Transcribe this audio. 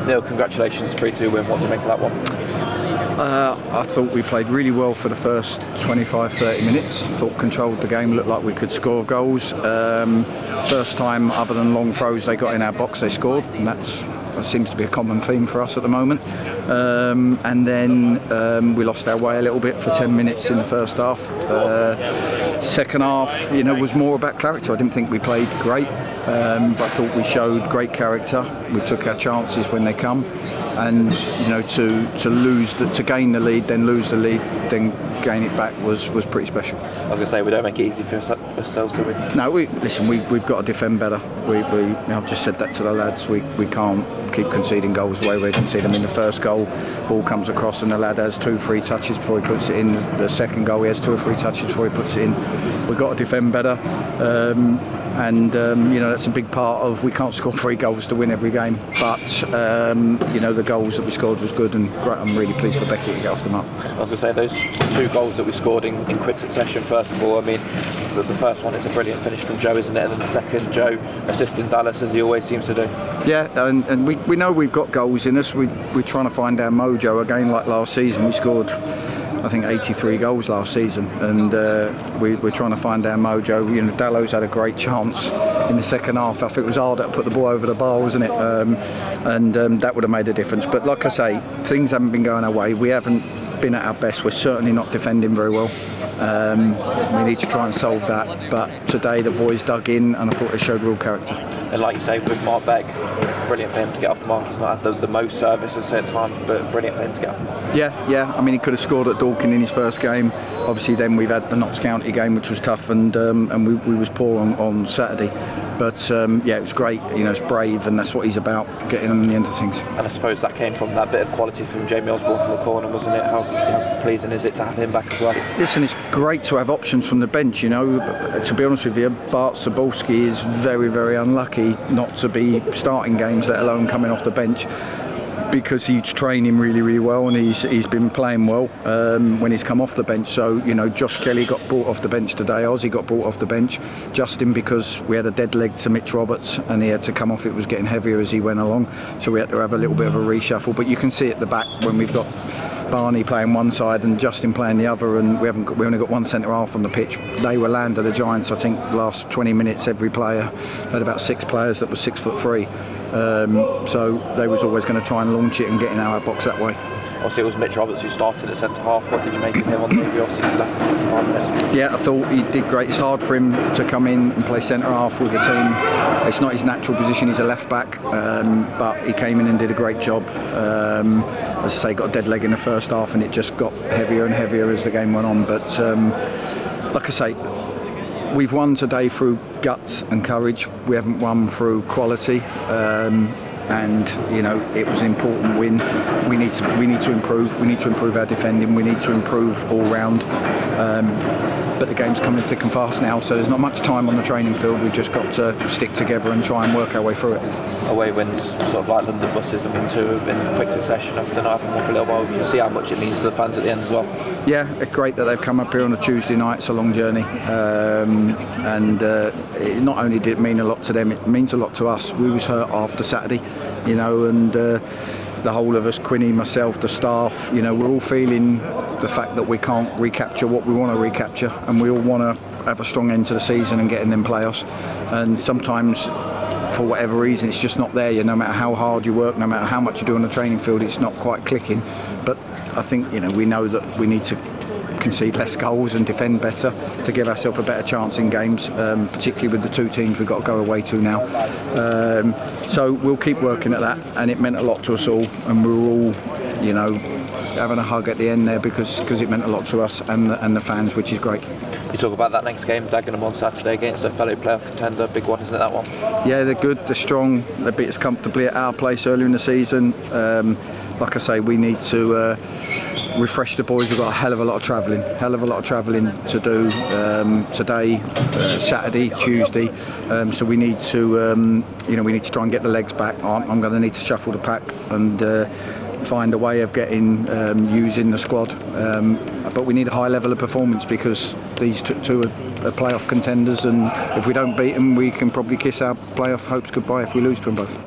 Neal, congratulations, 3-2 win. What do you make of that one? I thought we played really well for the first 25-30 minutes. Thought controlled the game, looked like we could score goals. First time, other than long throws, they got in our box, they scored, and that seems to be a common theme for us at the moment. And then we lost our way a little bit for 10 minutes in the first half. Second half, was more about character. I didn't think we played great, but I thought we showed great character. We took our chances when they come, and to gain the lead, then lose the lead, then gain it back was pretty special. I was going to say, we don't make it easy for ourselves, do we? No, we've got to defend better. I've just said that to the lads. We can't keep conceding goals the way we concede them in the first goal. Ball comes across and the lad has 2-3 touches before he puts it in. The second goal, he has 2 or 3 touches before he puts it in. We've got to defend better. That's a big part of, we can't score 3 goals to win every game, but the goals that we scored was good, and great. I'm really pleased for Becky to get off the mark. I was going to say, those 2 goals that we scored in quick succession, first of all, the first one is a brilliant finish from Joe, isn't it? And then the second, Joe assisting Dallas, as he always seems to do. Yeah, and we know we've got goals in us. We're trying to find our mojo again. Like last season, we scored, I think, 83 goals last season, and we're trying to find our mojo. Dallo's had a great chance in the second half. I think it was hard to put the ball over the bar, wasn't it? That would have made a difference. But like I say, things haven't been going our way. We haven't been at our best. We're certainly not defending very well. We need to try and solve that. But today the boys dug in, and I thought they showed real character. And like you say, with Mark Begg, brilliant for him to get off the mark. He's not had the most service at the same time, but brilliant for him to get off the mark. Yeah. He could have scored at Dorking in his first game. Obviously, then we've had the Notts County game, which was tough, and we was poor on Saturday. But it was great. It's brave, and that's what he's about, getting on the end of things. And I suppose that came from that bit of quality from Jamie Osborne from the corner, wasn't it? How pleasing is it to have him back as well? Listen, it's great to have options from the bench. To be honest with you, Bart Sobolski is very, very unlucky not to be starting games, let alone coming off the bench, because he's training really, really well, and he's been playing well when he's come off the bench. So Josh Kelly got brought off the bench today. Ozzy got brought off the bench. Justin, because we had a dead leg to Mitch Roberts and he had to come off. It was getting heavier as he went along, so we had to have a little bit of a reshuffle. But you can see at the back when we've got Barney playing one side and Justin playing the other, and we only got one centre half on the pitch. They were land of the Giants. I think the last 20 minutes every player had about 6 players that were 6'3". So they was always going to try and launch it and get in our box that way. Obviously, it was Mitch Roberts who started at centre half. What did you make of him on debut? Obviously, he lasted 65 minutes. Yeah, I thought he did great. It's hard for him to come in and play centre half with the team. It's not his natural position. He's a left back, but he came in and did a great job. As I say, got a dead leg in the first half, and it just got heavier and heavier as the game went on. But like I say, we've won today through guts and courage. We haven't won through quality. And it was an important win. We need to improve. We need to improve our defending. We need to improve all round. But the game's coming thick and fast now, so there's not much time on the training field. We've just got to stick together and try and work our way through it. Away wins, sort of like London buses, two in quick succession after not having one for a little while. You can see how much it means to the fans at the end as well. Yeah, it's great that they've come up here on a Tuesday night. It's a long journey, it not only did it mean a lot to them, it means a lot to us. We was hurt after Saturday, and the whole of us, Quinny, myself, the staff, we're all feeling the fact that we can't recapture what we want to recapture, and we all want to have a strong end to the season and get in them playoffs. And sometimes, for whatever reason, it's just not there. No matter how hard you work, no matter how much you do on the training field, it's not quite clicking. But I think we know that we need to concede less goals and defend better to give ourselves a better chance in games, particularly with the 2 teams we've got to go away to now. So we'll keep working at that, and it meant a lot to us all, and we were all, having a hug at the end there because it meant a lot to us and the fans, which is great. You talk about that next game, Dagenham on Saturday against a fellow playoff contender, big one, isn't it, that one? Yeah, they're good, they're strong, they beat us comfortably at our place earlier in the season. Like I say, we need to refresh the boys. We've got a hell of a lot of travelling to do today, Saturday, Tuesday. So we need to, we need to try and get the legs back. I'm going to need to shuffle the pack and find a way of getting using the squad. But we need a high level of performance because these two are playoff contenders, and if we don't beat them, we can probably kiss our playoff hopes goodbye if we lose to them both.